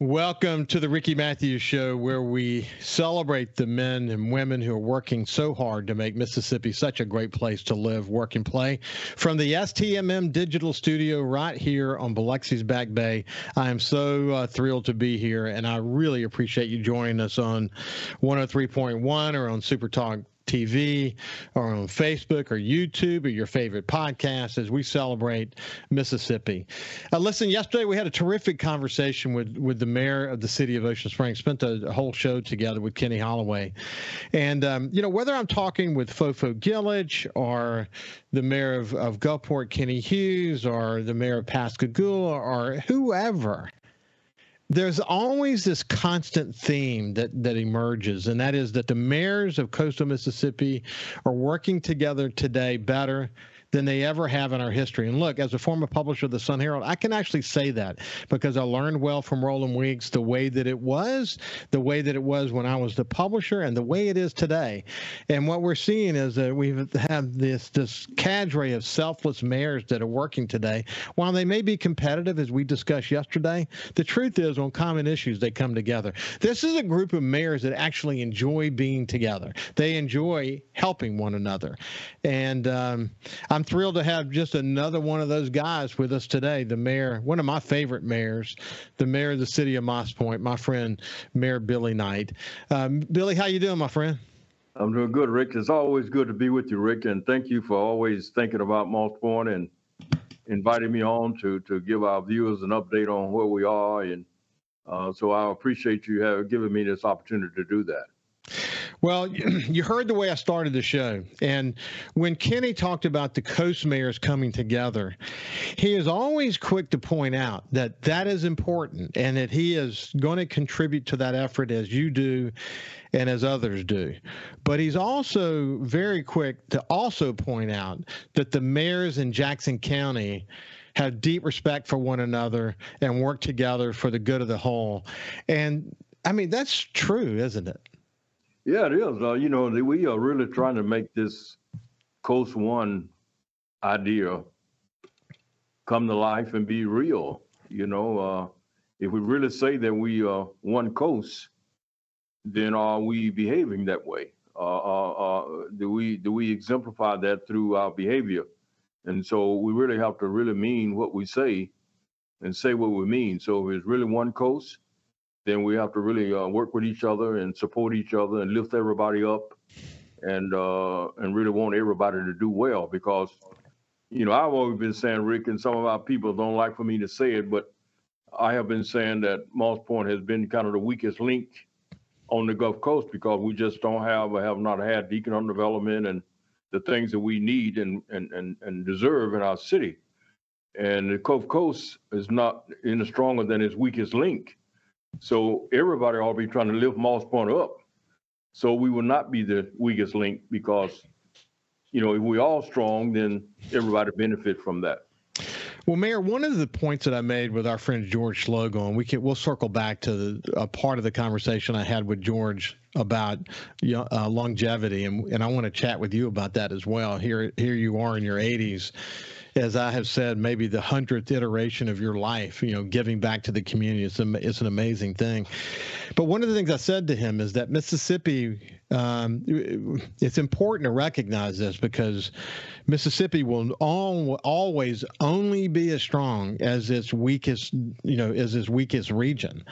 Welcome to the Ricky Mathews Show, where we celebrate the men and women who are working so hard to make Mississippi such a great place to live, work, and play. From the STMM Digital Studio right here on Biloxi's Back Bay, I am so thrilled to be here, and I really appreciate you joining us on 103.1 or on SuperTalk TV or on Facebook or YouTube or your favorite podcast as we celebrate Mississippi. Listen, yesterday we had a terrific conversation with the mayor of the city of Ocean Springs. Spent a whole show together with Kenny Holloway. And, whether I'm talking with Fofo Gillich or the mayor of Gulfport, Kenny Hughes, or the mayor of Pascagoula or whoever, there's always this constant theme that emerges, and that is that the mayors of coastal Mississippi are working together today better than they ever have in our history. And look, as a former publisher of the Sun Herald, I can actually say that because I learned well from Roland Weeks the way that it was when I was the publisher and the way it is today. And what we're seeing is that we've had this cadre of selfless mayors that are working today. While they may be competitive, as we discussed yesterday, the truth is on common issues, they come together. This is a group of mayors that actually enjoy being together. They enjoy helping one another. And I'm thrilled to have just another one of those guys with us today. The mayor, one of my favorite mayors, the mayor of the city of Moss Point, my friend, Mayor Billy Knight. Billy, how you doing, my friend? I'm doing good, Rick. It's always good to be with you, Rick, and thank you for always thinking about Moss Point and inviting me on to give our viewers an update on where we are. And so I appreciate you giving me this opportunity to do that. Well, you heard the way I started the show. And when Kenny talked about the coast mayors coming together, he is always quick to point out that that is important and that he is going to contribute to that effort as you do and as others do. But he's also very quick to also point out that the mayors in Jackson County have deep respect for one another and work together for the good of the whole. And, I mean, that's true, isn't it? Yeah, it is. We are really trying to make this Coast One idea come to life and be real. If we really say that we are one coast, then are we behaving that way? Do we exemplify that through our behavior? And so we really have to really mean what we say and say what we mean. So if it's really one coast, then we have to really work with each other and support each other and lift everybody up and really want everybody to do well because, I've always been saying, Rick, and some of our people don't like for me to say it, but I have been saying that Moss Point has been kind of the weakest link on the Gulf Coast because we just don't have or have not had the economic development and the things that we need and deserve in our city. And the Gulf Coast is not any stronger than its weakest link. So everybody ought to be trying to lift Moss Point up. So we will not be the weakest link because, if we're all strong, then everybody benefit from that. Well, Mayor, one of the points that I made with our friend George Slogan, we'll circle back to a part of the conversation I had with George about longevity, and I want to chat with you about that as well. Here you are in your 80s. As I have said, maybe the 100th iteration of your life, giving back to the community. It's an amazing thing. But one of the things I said to him is that Mississippi, it's important to recognize this because Mississippi will always only be as strong as its weakest, as its weakest region.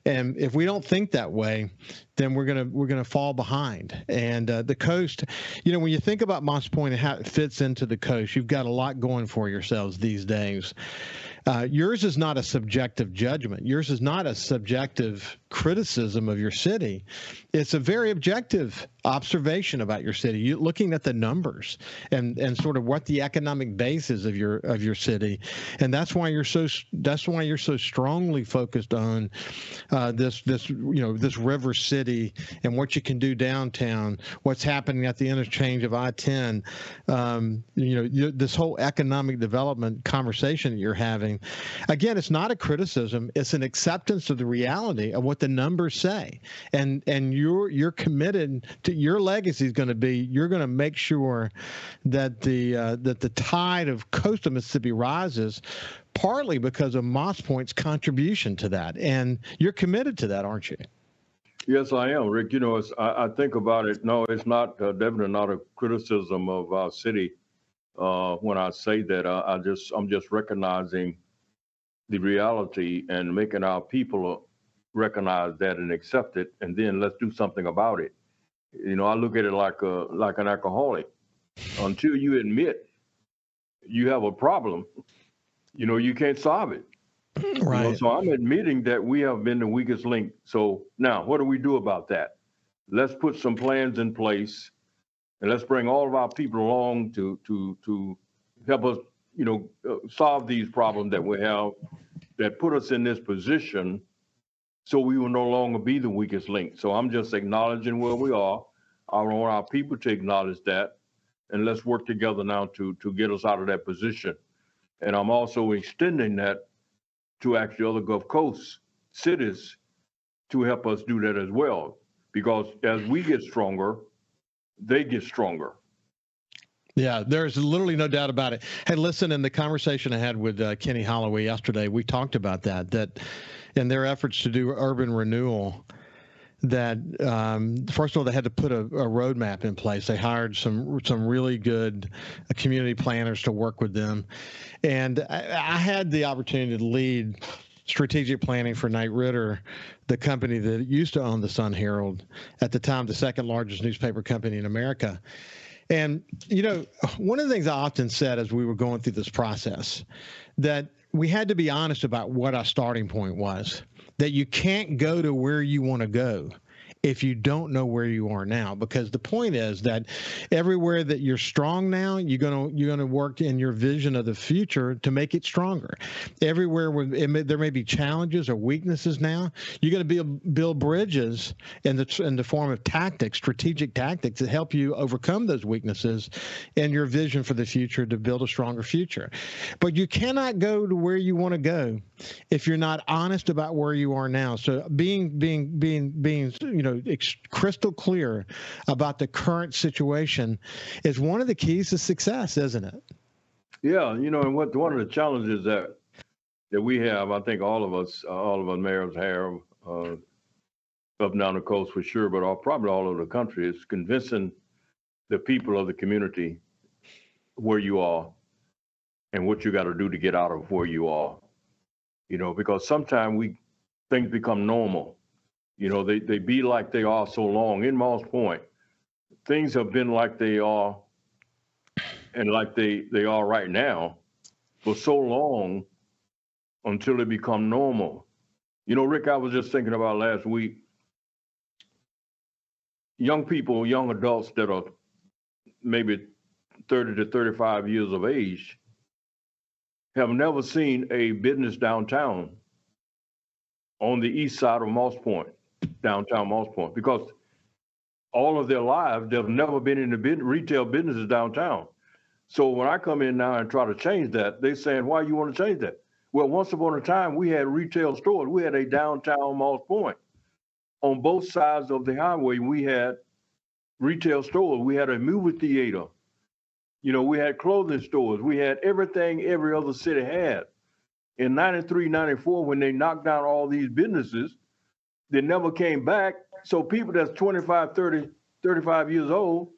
And if we don't think that way, then we're gonna fall behind. And the coast, when you think about Moss Point and how it fits into the coast, you've got a lot going for yourselves these days. Yours is not a subjective judgment. Yours is not a subjective criticism of your city. It's a very objective observation about your city. You're looking at the numbers and sort of what the economic base is of your city, and that's why you're so strongly focused on this river city and what you can do downtown, what's happening at the interchange of I-10. This whole economic development conversation that you're having interesting. Again, it's not a criticism; it's an acceptance of the reality of what the numbers say, and you're committed to your legacy is going to be you're going to make sure that the tide of coastal Mississippi rises, partly because of Moss Point's contribution to that, and you're committed to that, aren't you? Yes, I am, Rick. I think about it. No, it's not definitely not a criticism of our city when I say that. I'm just recognizing the reality and making our people recognize that and accept it, and then let's do something about it. I look at it like an alcoholic. Until you admit you have a problem, you can't solve it. Right. So I'm admitting that we have been the weakest link. So now, what do we do about that? Let's put some plans in place, and let's bring all of our people along to help us, solve these problems that we have that put us in this position, so we will no longer be the weakest link. So I'm just acknowledging where we are. I want our people to acknowledge that, and let's work together now to get us out of that position. And I'm also extending that to actually other Gulf Coast cities to help us do that as well. Because as we get stronger, they get stronger. Yeah, there's literally no doubt about it. Hey, listen, in the conversation I had with Kenny Holloway yesterday, we talked about that in their efforts to do urban renewal, that first of all, they had to put a roadmap in place. They hired some really good community planners to work with them. And I had the opportunity to lead strategic planning for Knight Ridder, the company that used to own the Sun Herald, at the time the second largest newspaper company in America. And, one of the things I often said as we were going through this process, that we had to be honest about what our starting point was, that you can't go to where you want to go if you don't know where you are now, because the point is that everywhere that you're strong now, you're gonna work in your vision of the future to make it stronger. Everywhere where there may be challenges or weaknesses now, you're going to build bridges in the form of tactics, strategic tactics that help you overcome those weaknesses and your vision for the future to build a stronger future. But you cannot go to where you want to go if you're not honest about where you are now. So being crystal clear about the current situation is one of the keys to success, isn't it? Yeah, and one of the challenges that we have, I think all of us mayors have up and down the coast for sure, but probably all over the country, is convincing the people of the community where you are and what you got to do to get out of where you are. Because sometimes things become normal. They be like they are so long. In Moss Point, things have been like they are and like they are right now for so long until they become normal. Rick, I was just thinking about last week, young people, young adults that are maybe 30 to 35 years of age have never seen a business downtown on the east side of Moss Point, downtown Moss Point, because all of their lives, they've never been in the retail businesses downtown. So when I come in now and try to change that, they're saying, why you want to change that? Well, once upon a time, we had retail stores. We had a downtown Moss Point. On both sides of the highway, we had retail stores. We had a movie theater. We had clothing stores. We had everything every other city had. In 93, 94, when they knocked down all these businesses, they never came back. So people that's 25, 30, 35 years old,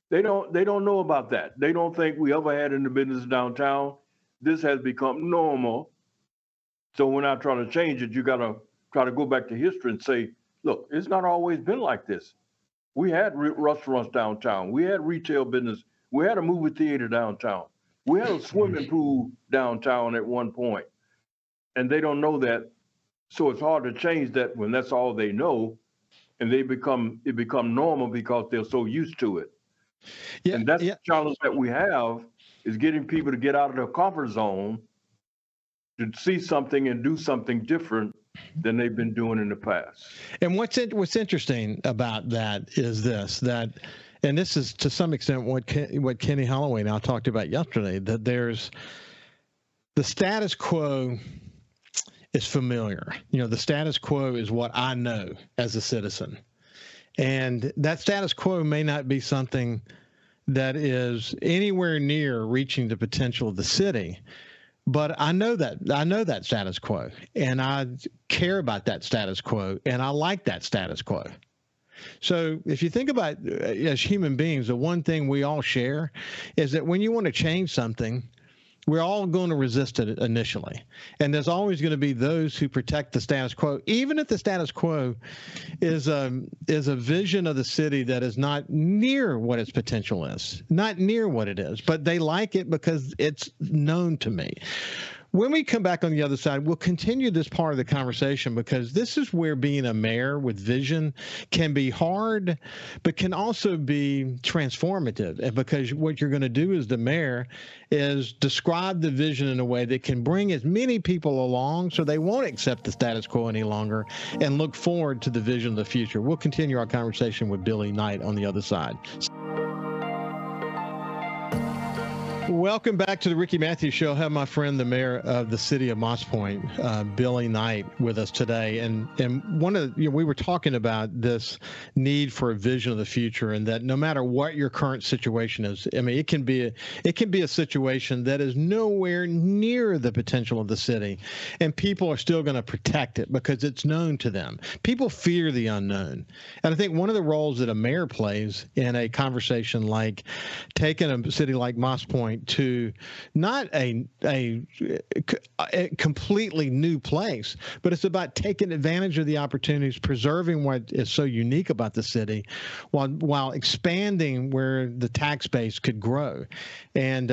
they don't know about that. They don't think we ever had any business downtown. This has become normal. So when I try to change it, you got to try to go back to history and say, look, it's not always been like this. We had restaurants downtown. We had retail business. We had a movie theater downtown. We had a swimming pool downtown at one point. And they don't know that. So it's hard to change that when that's all they know. And it become normal because they're so used to it. Yeah, and that's the challenge that we have, is getting people to get out of their comfort zone to see something and do something different than they've been doing in the past. And what's interesting about that is this, and this is to some extent what Kenny Holloway and I talked about yesterday, that there's the status quo is familiar. The status quo is what I know as a citizen. And that status quo may not be something that is anywhere near reaching the potential of the city. But I know that status quo, and I care about that status quo, and I like that status quo. So if you think about as human beings, the one thing we all share is that when you want to change something, we're all going to resist it initially. And there's always going to be those who protect the status quo, even if the status quo is a vision of the city that is not near what its potential is, not near what it is, but they like it because it's known to me. When we come back on the other side, we'll continue this part of the conversation, because this is where being a mayor with vision can be hard, but can also be transformative. And because what you're going to do as the mayor is describe the vision in a way that can bring as many people along so they won't accept the status quo any longer and look forward to the vision of the future. We'll continue our conversation with Billy Knight on the other side. Welcome back to the Ricky Mathews Show. I have my friend, the mayor of the city of Moss Point, Billy Knight, with us today. And one of we were talking about this need for a vision of the future, and that no matter what your current situation is, I mean, it can be a situation that is nowhere near the potential of the city, and people are still going to protect it because it's known to them. People fear the unknown, and I think one of the roles that a mayor plays in a conversation like taking a city like Moss Point to not a completely new place, but it's about taking advantage of the opportunities, preserving what is so unique about the city, while expanding where the tax base could grow, and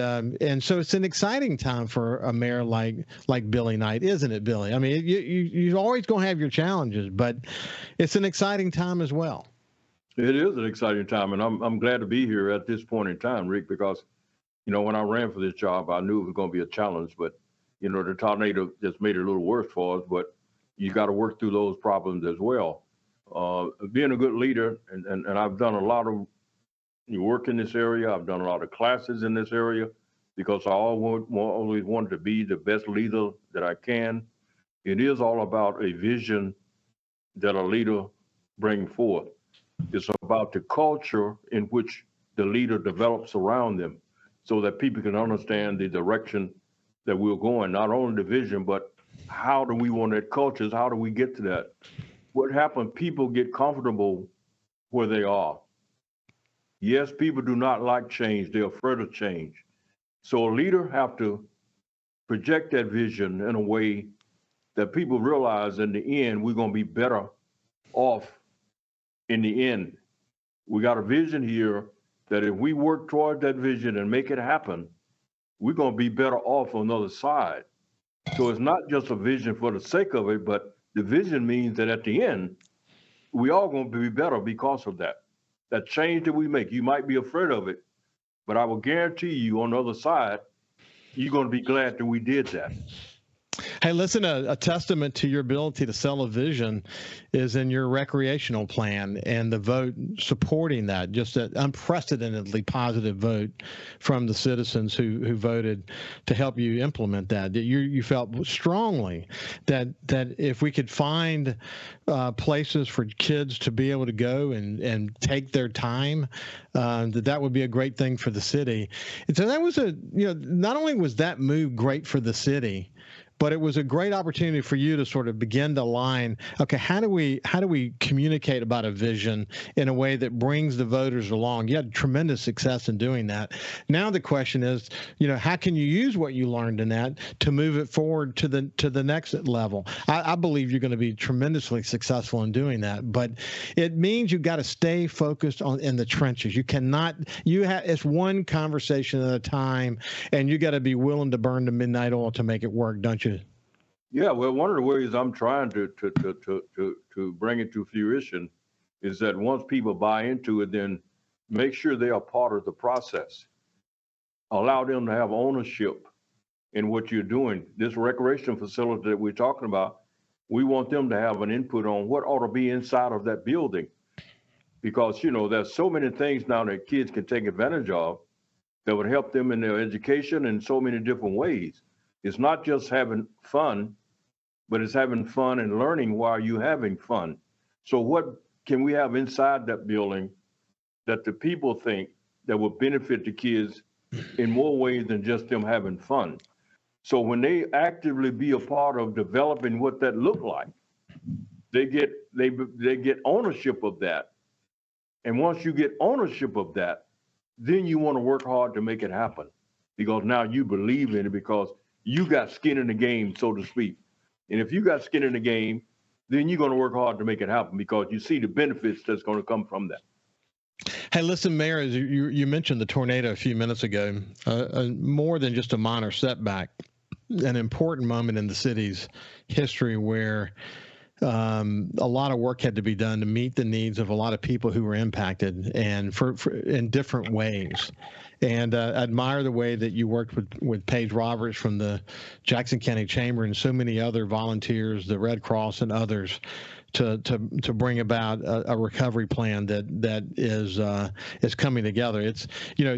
so it's an exciting time for a mayor like Billy Knight, isn't it, Billy? I mean, you're always going to have your challenges, but it's an exciting time as well. It is an exciting time, and I'm glad to be here at this point in time, Rick, because when I ran for this job, I knew it was going to be a challenge, but, the tornado just made it a little worse for us, but you got to work through those problems as well. Being a good leader, and I've done a lot of work in this area. I've done a lot of classes in this area because I always wanted to be the best leader that I can. It is all about a vision that a leader brings forth. It's about the culture in which the leader develops around them, so that people can understand the direction that we're going, not only the vision, but how do we want that culture? How do we get to that? What happens, people get comfortable where they are. Yes, people do not like change. They're afraid of change. So a leader have to project that vision in a way that people realize in the end, we're going to be better off in the end. We got a vision here that if we work toward that vision and make it happen, we're going to be better off on the other side. So it's not just a vision for the sake of it, but the vision means that at the end, we all going to be better because of that. That change that we make, you might be afraid of it, but I will guarantee you on the other side, you're going to be glad that we did that. Hey, listen, a testament to your ability to sell a vision is in your recreational plan and the vote supporting that, just an unprecedentedly positive vote from the citizens who voted to help you implement that. You felt strongly that if we could find places for kids to be able to go and take their time, that would be a great thing for the city. And so that was not only was that move great for the city, but it was a great opportunity for you to sort of begin to line, okay, how do we communicate about a vision in a way that brings the voters along? You had tremendous success in doing that. Now the question is, how can you use what you learned in that to move it forward to the next level? I believe you're going to be tremendously successful in doing that, but it means you've got to stay focused in the trenches. You cannot, it's one conversation at a time, and you got to be willing to burn the midnight oil to make it work, don't you? Yeah, well, one of the ways I'm trying to bring it to fruition is that once people buy into it, then make sure they are part of the process. Allow them to have ownership in what you're doing. This recreation facility that we're talking about, we want them to have an input on what ought to be inside of that building. Because, there's so many things now that kids can take advantage of that would help them in their education in so many different ways. It's not just having fun, but it's having fun and learning while you're having fun. So what can we have inside that building that the people think that will benefit the kids in more ways than just them having fun? So when they actively be a part of developing what that look like, they get ownership of that. And once you get ownership of that, then you want to work hard to make it happen, because now you believe in it, because you got skin in the game, so to speak. And if you got skin in the game, then you're going to work hard to make it happen, because you see the benefits that's going to come from that. Hey, listen, Mayor, as you mentioned the tornado a few minutes ago, more than just a minor setback, an important moment in the city's history where a lot of work had to be done to meet the needs of a lot of people who were impacted, and for in different ways. And I admire the way that you worked with Paige Roberts from the Jackson County Chamber and so many other volunteers, the Red Cross and others, to bring about a recovery plan that is coming together. It's,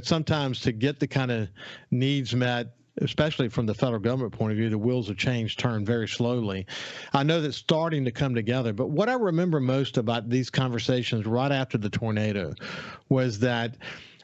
sometimes to get the kind of needs met, especially from the federal government point of view, the wheels of change turn very slowly. I know that's starting to come together, but what I remember most about these conversations right after the tornado was that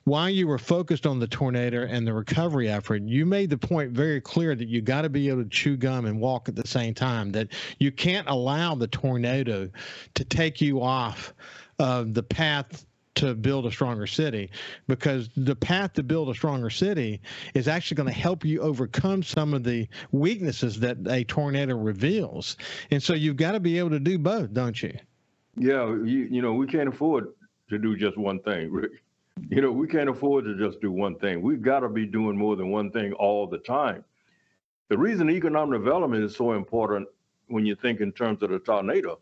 while you were focused on the tornado and the recovery effort, you made the point very clear that you got to be able to chew gum and walk at the same time, that you can't allow the tornado to take you off the path to build a stronger city, because the path to build a stronger city is actually going to help you overcome some of the weaknesses that a tornado reveals. And so you've got to be able to do both, don't you? Yeah, we can't afford to do just one thing, Rick. We can't afford to just do one thing. We've got to be doing more than one thing all the time. The reason economic development is so important when you think in terms of the tornado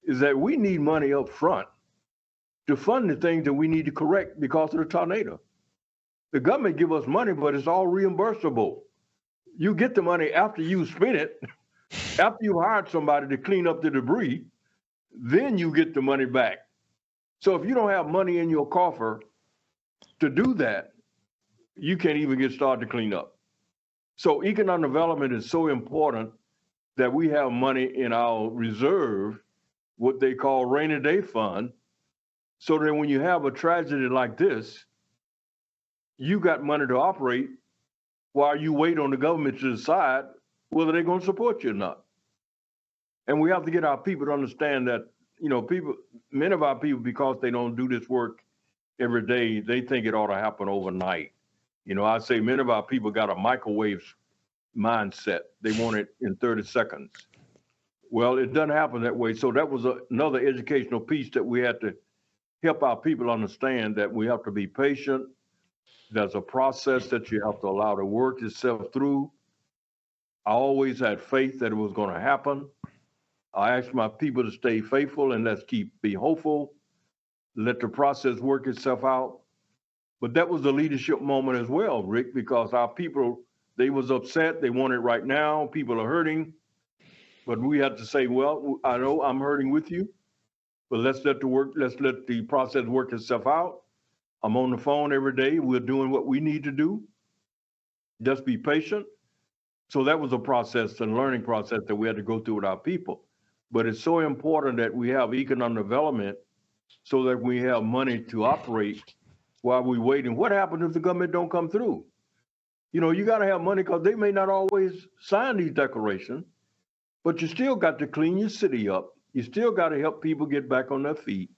is that we need money up front to fund the things that we need to correct because of the tornado. The government give us money, but it's all reimbursable. You get the money after you spend it, after you hired somebody to clean up the debris, then you get the money back. So if you don't have money in your coffer to do that, you can't even get started to clean up. So economic development is so important that we have money in our reserve, what they call rainy day fund, so that when you have a tragedy like this, you got money to operate while you wait on the government to decide whether they're going to support you or not. And we have to get our people to understand that, many of our people, because they don't do this work every day, they think it ought to happen overnight. I say many of our people got a microwave mindset. They want it in 30 seconds. Well, it doesn't happen that way. So that was another educational piece that we had to help our people understand, that we have to be patient. There's a process that you have to allow to work itself through. I always had faith that it was going to happen. I asked my people to stay faithful and be hopeful, let the process work itself out. But that was the leadership moment as well, Rick, because our people, they was upset. They want it right now. People are hurting. But we had to say, well, I know I'm hurting with you, but let's let the process work itself out. I'm on the phone every day. We're doing what we need to do. Just be patient. So that was a process, a learning process that we had to go through with our people. But it's so important that we have economic development so that we have money to operate while we're waiting. What happens if the government don't come through? You got to have money, because they may not always sign these declarations, but you still got to clean your city up. You still got to help people get back on their feet.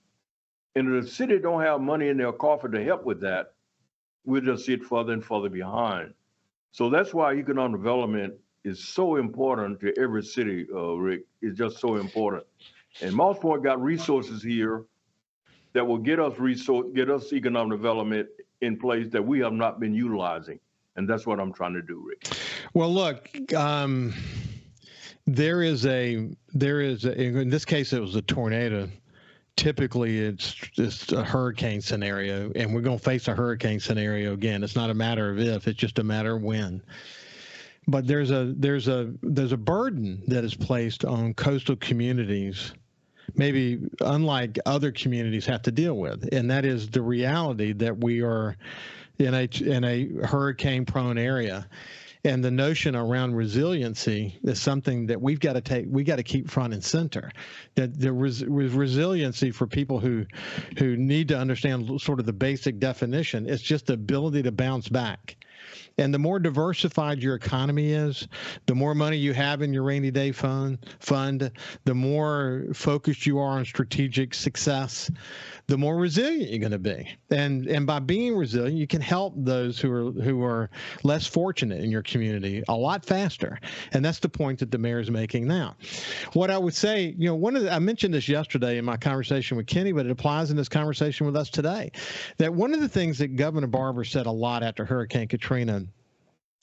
And if the city don't have money in their coffer to help with that, we'll just sit further and further behind. So that's why economic development is so important to every city, Rick. It's just so important. And Moss Point got resources here that will get us economic development in place that we have not been utilizing. And that's what I'm trying to do, Rick. Well, look, there is in this case, it was a tornado. Typically, it's a hurricane scenario, and we're going to face a hurricane scenario again. It's not a matter of if, it's just a matter of when. But there's a burden that is placed on coastal communities, maybe unlike other communities have to deal with, and that is the reality that we are in a hurricane-prone area. And the notion around resiliency is something that we got to keep front and center. That there was resiliency for people who need to understand sort of the basic definition. It's just the ability to bounce back. And the more diversified your economy is, the more money you have in your rainy day fund, the more focused you are on strategic success, the more resilient you're going to be. And by being resilient, you can help those who are less fortunate in your community a lot faster. And that's the point that the mayor is making now. What I would say, I mentioned this yesterday in my conversation with Kenny, but it applies in this conversation with us today, that one of the things that Governor Barber said a lot after Hurricane Katrina,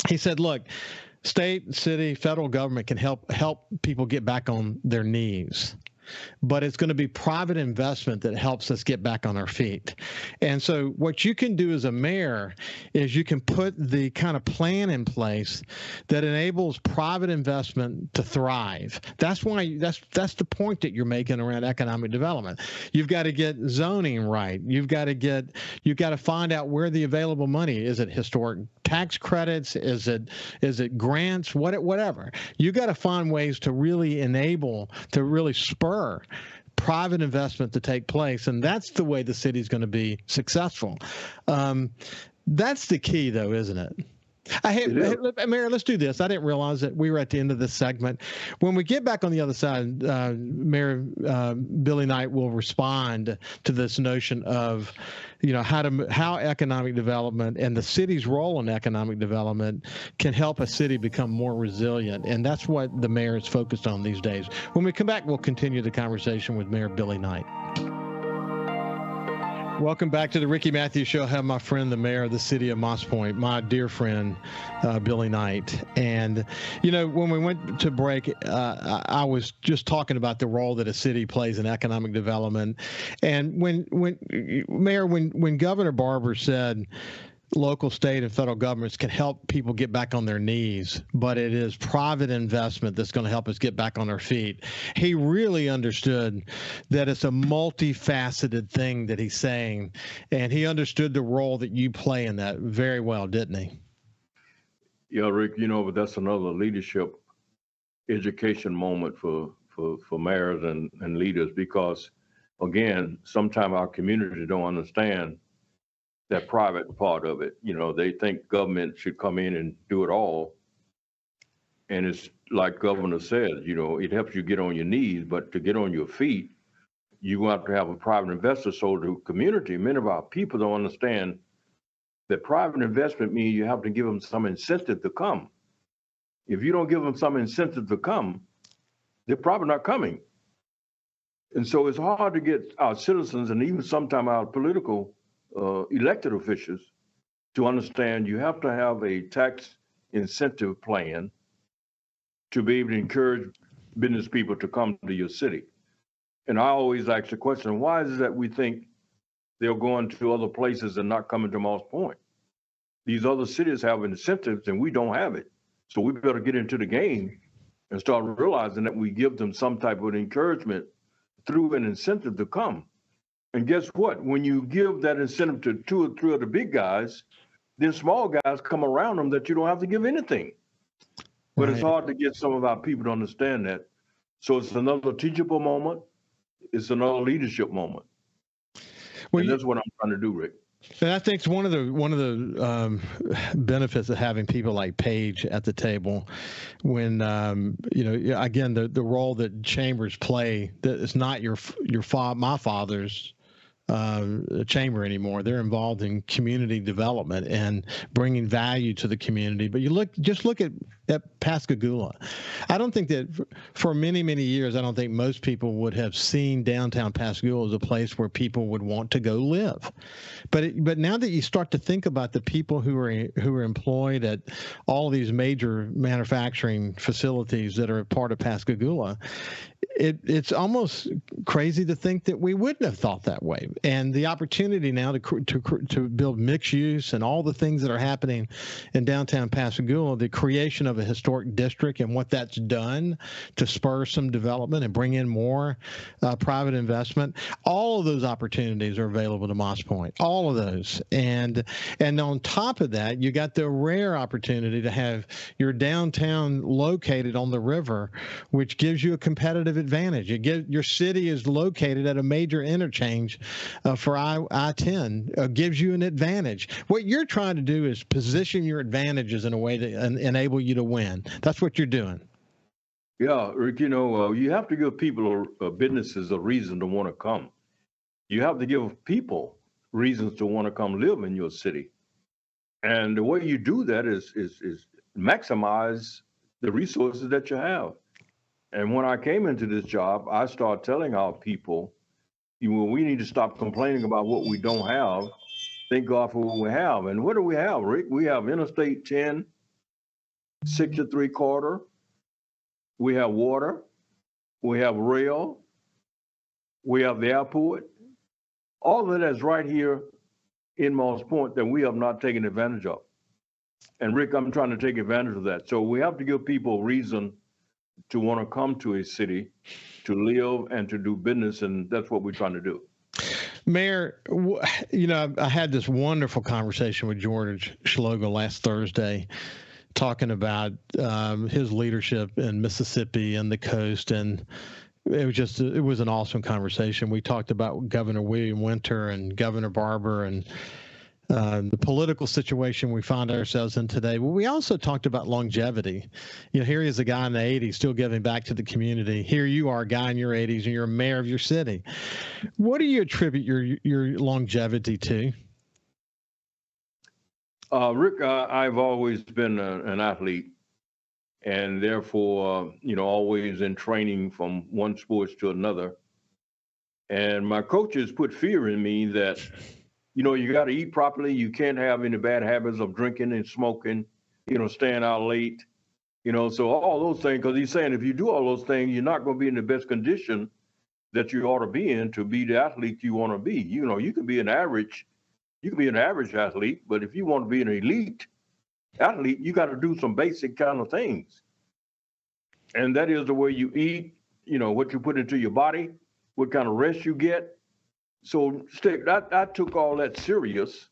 he said, look, state, city, federal government can help people get back on their knees, but it's going to be private investment that helps us get back on our feet. And so what you can do as a mayor is you can put the kind of plan in place that enables private investment to thrive. That's why that's the point that you're making around economic development. You've got to get zoning right. You've got to find out where the available money is. It historic tax credits? Is it grants? Whatever. You got to find ways to really enable, to really spur private investment to take place, and that's the way the city's going to be successful. That's the key, though, isn't it? Hey, Mayor, let's do this. I didn't realize that we were at the end of this segment. When we get back on the other side, Mayor Billy Knight will respond to this notion of, how economic development and the city's role in economic development can help a city become more resilient. And that's what the mayor is focused on these days. When we come back, we'll continue the conversation with Mayor Billy Knight. Welcome back to the Ricky Mathews Show. I have my friend, the mayor of the city of Moss Point, my dear friend, Billy Knight. And, when we went to break, I was just talking about the role that a city plays in economic development. And when Governor Barber said local, state, and federal governments can help people get back on their knees, but it is private investment that's going to help us get back on our feet. He really understood that it's a multifaceted thing that he's saying, and he understood the role that you play in that very well, didn't he? Yeah, Rick, but that's another leadership education moment for mayors and leaders, because, again, sometimes our community don't understand that private part of it. They think government should come in and do it all. And it's like Governor said, it helps you get on your knees, but to get on your feet, you have to have a private investor. So the community, many of our people don't understand that private investment means you have to give them some incentive to come. If you don't give them some incentive to come, they're probably not coming. And so it's hard to get our citizens and even sometimes our political elected officials to understand you have to have a tax incentive plan to be able to encourage business people to come to your city. And I always ask the question, why is it that we think they're going to other places and not coming to Moss Point? These other cities have incentives and we don't have it. So we better get into the game and start realizing that we give them some type of encouragement through an incentive to come. And guess what? When you give that incentive to 2 or 3 of the big guys, then small guys come around them that you don't have to give anything. But It's hard to get some of our people to understand that. So it's another teachable moment. It's another leadership moment. Well, and that's what I'm trying to do, Rick. And I think one of the benefits of having people like Paige at the table, when again the role that chambers play, that it's not my father's chamber anymore. They're involved in community development and bringing value to the community. But just look at Pascagoula. I don't think that for many, many years, I don't think most people would have seen downtown Pascagoula as a place where people would want to go live. But now that you start to think about the people who are employed at all these major manufacturing facilities that are part of Pascagoula, it's almost crazy to think that we wouldn't have thought that way. And the opportunity now to build mixed use and all the things that are happening in downtown Pascagoula, the creation of a historic district and what that's done to spur some development and bring in more private investment, all of those opportunities are available to Moss Point, all of those. And on top of that, you got the rare opportunity to have your downtown located on the river, which gives you a competitive advantage. Your city is located at a major interchange for I-10, gives you an advantage. What you're trying to do is position your advantages in a way that enable you to win. That's what you're doing. Yeah, Rick, you have to give people or businesses a reason to want to come. You have to give people reasons to want to come live in your city. And the way you do that is maximize the resources that you have. And when I came into this job, I started telling our people, we need to stop complaining about what we don't have. Thank God for what we have. And what do we have, Rick? We have Interstate 10, 6 3/4. We have water. We have rail. We have the airport. All of that is right here in Moss Point that we have not taken advantage of. And Rick, I'm trying to take advantage of that. So we have to give people a reason to want to come to a city, to live and to do business, and that's what we're trying to do. Mayor, I had this wonderful conversation with George Schloegel last Thursday, talking about his leadership in Mississippi and the coast, and it was an awesome conversation. We talked about Governor William Winter and Governor Barber and the political situation we find ourselves in today. But we also talked about longevity. Here he is, a guy in the 80s still giving back to the community. Here you are, a guy in your 80s, and you're a mayor of your city. What do you attribute your longevity to? Rick, I've always been an athlete, and therefore, always in training from one sport to another. And my coaches put fear in me that you got to eat properly. You can't have any bad habits of drinking and smoking, staying out late, so all those things, because he's saying if you do all those things, you're not going to be in the best condition that you ought to be in to be the athlete you want to be. You can be an average athlete, but if you want to be an elite athlete, you got to do some basic kind of things. And that is the way you eat, what you put into your body, what kind of rest you get. So I took all that serious,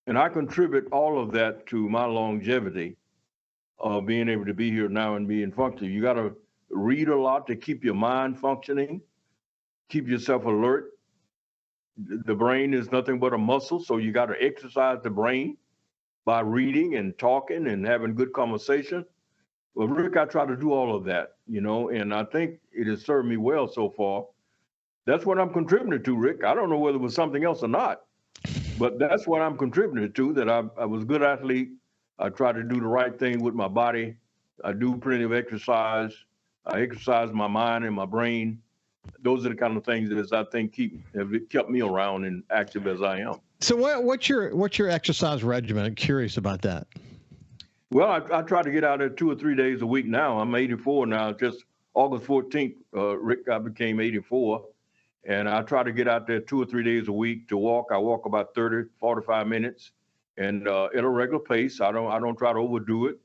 and I contribute all of that to my longevity of being able to be here now and being functional. You got to read a lot to keep your mind functioning, keep yourself alert. The brain is nothing but a muscle, so you got to exercise the brain by reading and talking and having good conversation. Well, Rick, I try to do all of that, and I think it has served me well so far. That's what I'm contributing to, Rick. I don't know whether it was something else or not, but that's what I'm contributing to, that I was a good athlete. I try to do the right thing with my body. I do plenty of exercise. I exercise my mind and my brain. Those are the kind of things that I think have kept me around and active as I am. So what's your exercise regimen? I'm curious about that. Well, I try to get out there 2 or 3 days a week now. I'm 84 now. Just August 14th, Rick, I became 84. And I try to get out there 2 or 3 days a week to walk. I walk about 30, 45 minutes and at a regular pace. I don't try to overdo it,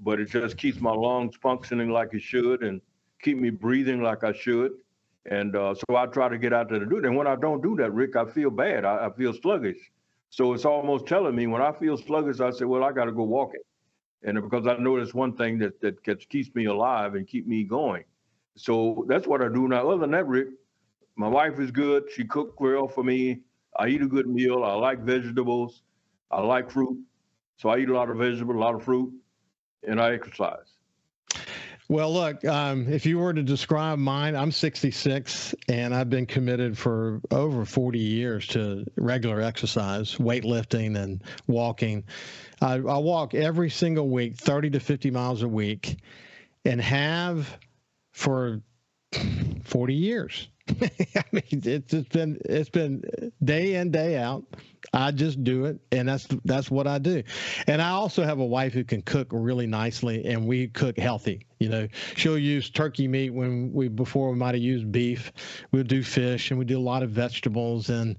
but it just keeps my lungs functioning like it should and keep me breathing like I should. And so I try to get out there to do that. And when I don't do that, Rick, I feel bad. I feel sluggish. So it's almost telling me when I feel sluggish, I say, well, I got to go walking. And because I know that's one thing that keeps me alive and keep me going. So that's what I do now. Other than that, Rick, my wife is good. She cooked well for me. I eat a good meal. I like vegetables. I like fruit. So I eat a lot of vegetables, a lot of fruit, and I exercise. Well, look, if you were to describe mine, I'm 66, and I've been committed for over 40 years to regular exercise, weightlifting, and walking. I walk every single week, 30 to 50 miles a week, and have for 40 years. I mean, it's been day in, day out. I just do it, and that's what I do. And I also have a wife who can cook really nicely, and we cook healthy. She'll use turkey meat before we might have used beef. We'll do fish, and we do a lot of vegetables, and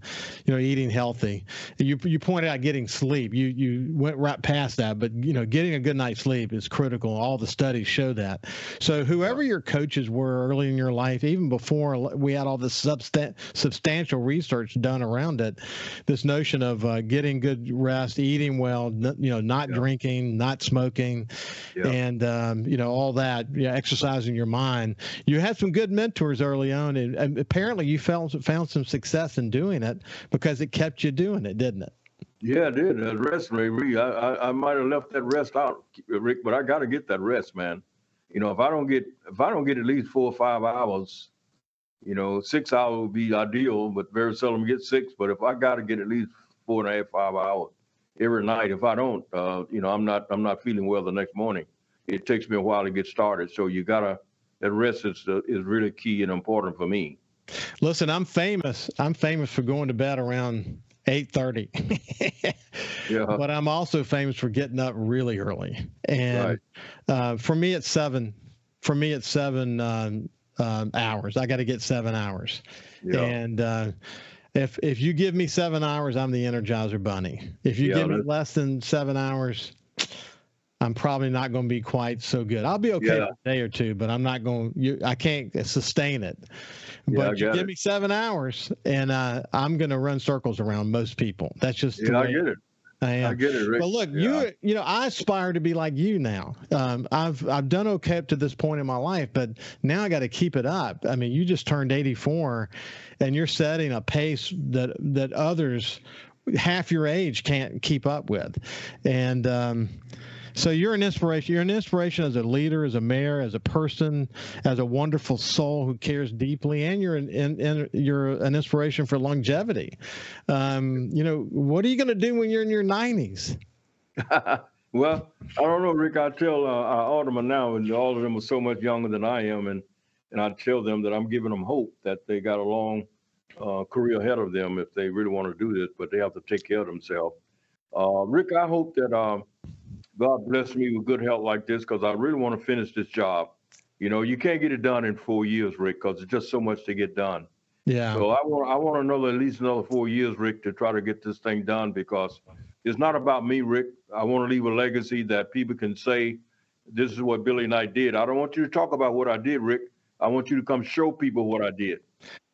eating healthy. You pointed out getting sleep. You went right past that, but getting a good night's sleep is critical. All the studies show that. So whoever your coaches were early in your life, even before we had all this substantial research done around it, this notion of getting good rest, eating well, not drinking, not smoking, and all that. Exercising your mind. You had some good mentors early on, and apparently you found some success in doing it because it kept you doing it, didn't it? Yeah, it did. Rest, Ray. I might have left that rest out, Rick, but I got to get that rest, man. If I don't get at least 4 or 5 hours, 6 hours would be ideal, but very seldom get 6. But if I got to get at least 4.5, 5 hours every night, if I don't, I'm not feeling well the next morning. It takes me a while to get started. So that rest is really key and important for me. Listen, I'm famous for going to bed around 8:30. Yeah. But I'm also famous for getting up really early. And for me, it's 7. For me, it's 7 hours. I got to get 7 hours. Yeah. And if you give me 7 hours, I'm the Energizer Bunny. If you give me less than 7 hours, I'm probably not going to be quite so good. I'll be okay for a day or two, but I'm not going. I can't sustain it. But you give me 7 hours, and I'm going to run circles around most people. That's just the way I get it. I get it, Rick. Well, look, I aspire to be like you now. I've done okay up to this point in my life, but now I got to keep it up. I mean, you just turned 84, and you're setting a pace that others half your age can't keep up with, and. So you're an inspiration. You're an inspiration as a leader, as a mayor, as a person, as a wonderful soul who cares deeply, and you're an inspiration for longevity. What are you going to do when you're in your 90s? Well, I don't know, Rick. I tell our aldermen now, and all of them are so much younger than I am, and I tell them that I'm giving them hope that they got a long career ahead of them if they really want to do this, but they have to take care of themselves. Rick, I hope that God bless me with good health like this, because I really want to finish this job. You can't get it done in 4 years, Rick, because it's just so much to get done. Yeah. So I want at least another 4 years, Rick, to try to get this thing done, because it's not about me, Rick. I want to leave a legacy that people can say, this is what Billy Knight did. I don't want you to talk about what I did, Rick. I want you to come show people what I did.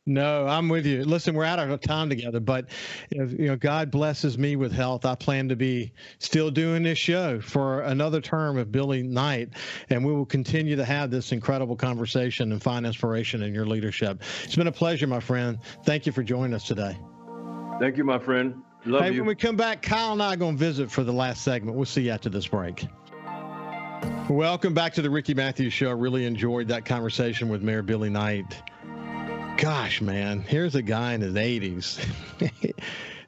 No, I'm with you. Listen, we're out of time together, but if God blesses me with health, I plan to be still doing this show for another term of Billy Knight, and we will continue to have this incredible conversation and find inspiration in your leadership. It's been a pleasure, my friend. Thank you for joining us today. Thank you, my friend. Love you. When we come back, Kyle and I are going to visit for the last segment. We'll see you after this break. Welcome back to the Ricky Mathews Show. I really enjoyed that conversation with Mayor Billy Knight. Gosh, man, here's a guy in his 80s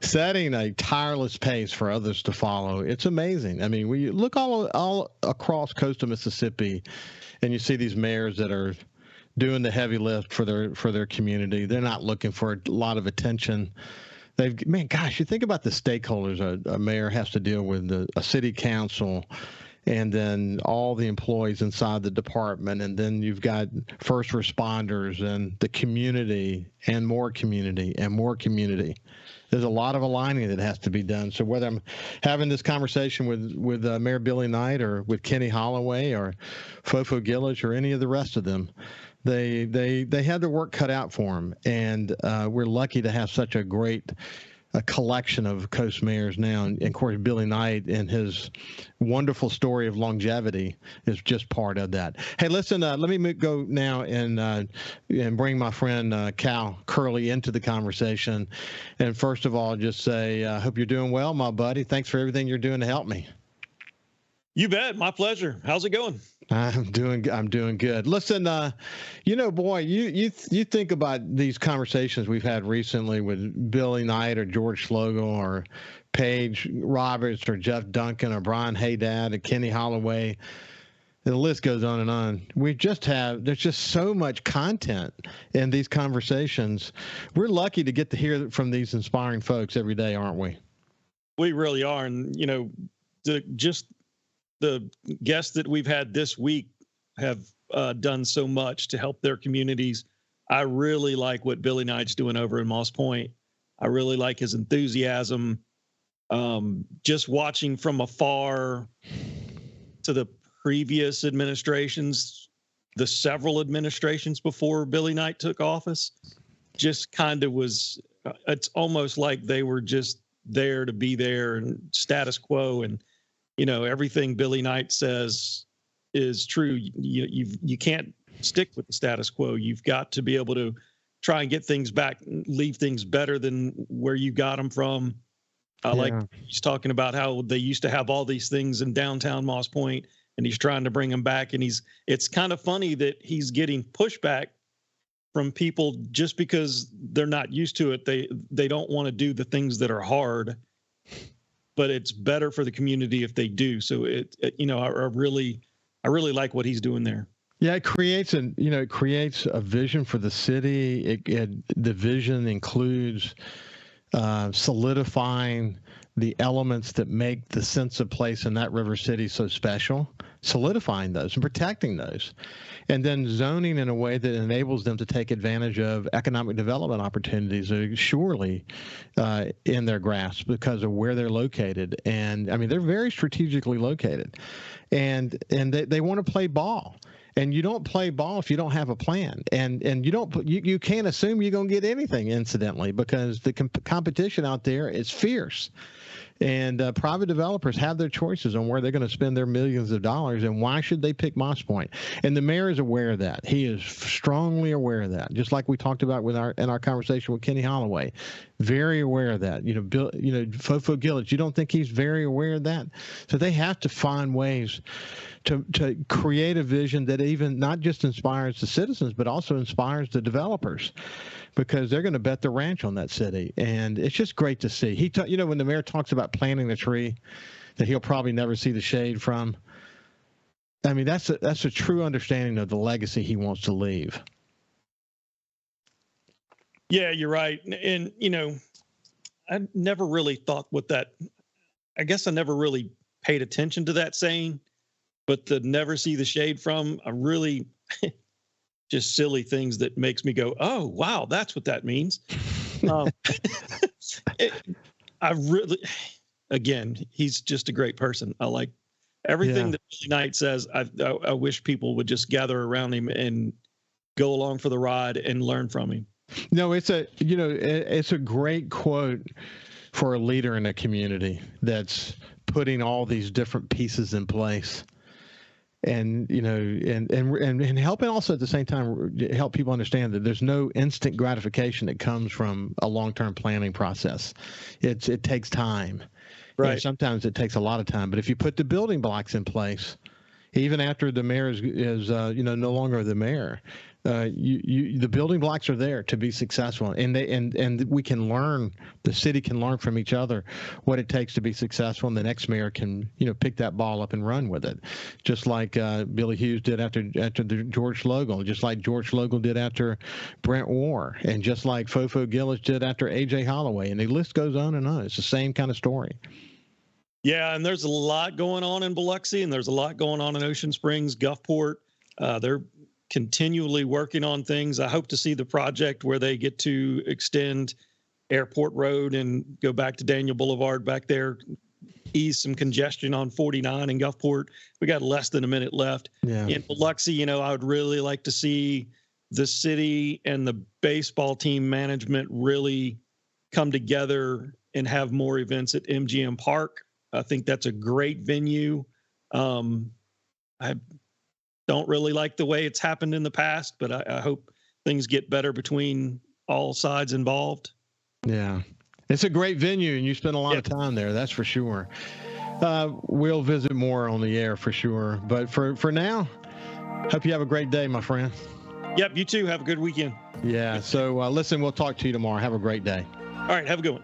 setting a tireless pace for others to follow. It's amazing. I mean, we look all across coastal Mississippi, and you see these mayors that are doing the heavy lift for their community. They're not looking for a lot of attention. You think about the stakeholders a mayor has to deal with, a city council, and then all the employees inside the department, and then you've got first responders and the community and more community and more community. There's a lot of aligning that has to be done. So whether I'm having this conversation with Mayor Billy Knight or with Kenny Holloway or Fofo Gillich or any of the rest of them, they had their work cut out for them, and we're lucky to have such a great collection of coast mayors now. And of course, Billy Knight and his wonderful story of longevity is just part of that. Hey, listen, let me go now and bring my friend Cal Curley into the conversation. And first of all, just say, I hope you're doing well, my buddy. Thanks for everything you're doing to help me. You bet. My pleasure. How's it going? I'm doing good. Listen, boy, you think about these conversations we've had recently with Billy Knight or George Schloegel or Paige Roberts or Jeff Duncan or Brian Haydad or Kenny Holloway. The list goes on and on. There's just so much content in these conversations. We're lucky to get to hear from these inspiring folks every day, aren't we? We really are. And, just the guests that we've had this week have done so much to help their communities. I really like what Billy Knight's doing over in Moss Point. I really like his enthusiasm. Just watching from afar to the previous administrations, the several administrations before Billy Knight took office, just kind of was, it's almost like they were just there to be there and status quo. And, everything Billy Knight says is true. You can't stick with the status quo. You've got to be able to try and get things back, leave things better than where you got them from. Like he's talking about how they used to have all these things in downtown Moss Point, and he's trying to bring them back. And it's kind of funny that he's getting pushback from people just because they're not used to it. They don't want to do the things that are hard, but it's better for the community if they do. So I really like what he's doing there. Yeah, it creates a vision for the city. The vision includes solidifying the elements that make the sense of place in that river city so special, solidifying those and protecting those, and then zoning in a way that enables them to take advantage of economic development opportunities that are surely in their grasp because of where they're located. And I mean, they're very strategically located, and they want to play ball. And you don't play ball if you don't have a plan, and you can't assume you're going to get anything, incidentally, because the competition out there is fierce, and private developers have their choices on where they're going to spend their millions of dollars, and why should they pick Moss Point? And the mayor is aware of that. He is strongly aware of that, just like we talked about in our conversation with Kenny Holloway. Very aware of that. Fofo Gillis, you don't think he's very aware of that? So they have to find ways to create a vision that even not just inspires the citizens, but also inspires the developers, because they're going to bet the ranch on that city. And it's just great to see. When the mayor talks about planting the tree that he'll probably never see the shade from, I mean, that's a true understanding of the legacy he wants to leave. Yeah, you're right. And, I never really thought I guess I never really paid attention to that saying, but the never see the shade from, I really just silly things that makes me go, oh, wow, that's what that means. Again, he's just a great person. I like everything that Billy Knight says. I wish people would just gather around him and go along for the ride and learn from him. No, it's a great quote for a leader in a community that's putting all these different pieces in place. And and helping also at the same time help people understand that there's no instant gratification that comes from a long-term planning process. It takes time. Right. And sometimes it takes a lot of time. But if you put the building blocks in place, even after the mayor is no longer the mayor, the building blocks are there to be successful, and we can learn. The city can learn from each other what it takes to be successful, and the next mayor can pick that ball up and run with it, just like Billy Hughes did after the George Logal, just like George Logal did after Brent Warr, and just like Fofo Gillis did after A.J. Holloway, and the list goes on and on. It's the same kind of story. Yeah, and there's a lot going on in Biloxi, and there's a lot going on in Ocean Springs, Gulfport. They're continually working on things. I hope to see the project where they get to extend Airport Road and go back to Daniel Boulevard back there, ease some congestion on 49 in Gulfport. We got less than a minute left. Yeah. In Biloxi, I would really like to see the city and the baseball team management really come together and have more events at MGM Park. I think that's a great venue. I don't really like the way it's happened in the past, but I hope things get better between all sides involved. Yeah, it's a great venue, and you spend a lot of time there. That's for sure. We'll visit more on the air for sure. But for now, hope you have a great day, my friend. Yep, you too. Have a good weekend. Yeah. So listen, we'll talk to you tomorrow. Have a great day. All right. Have a good one.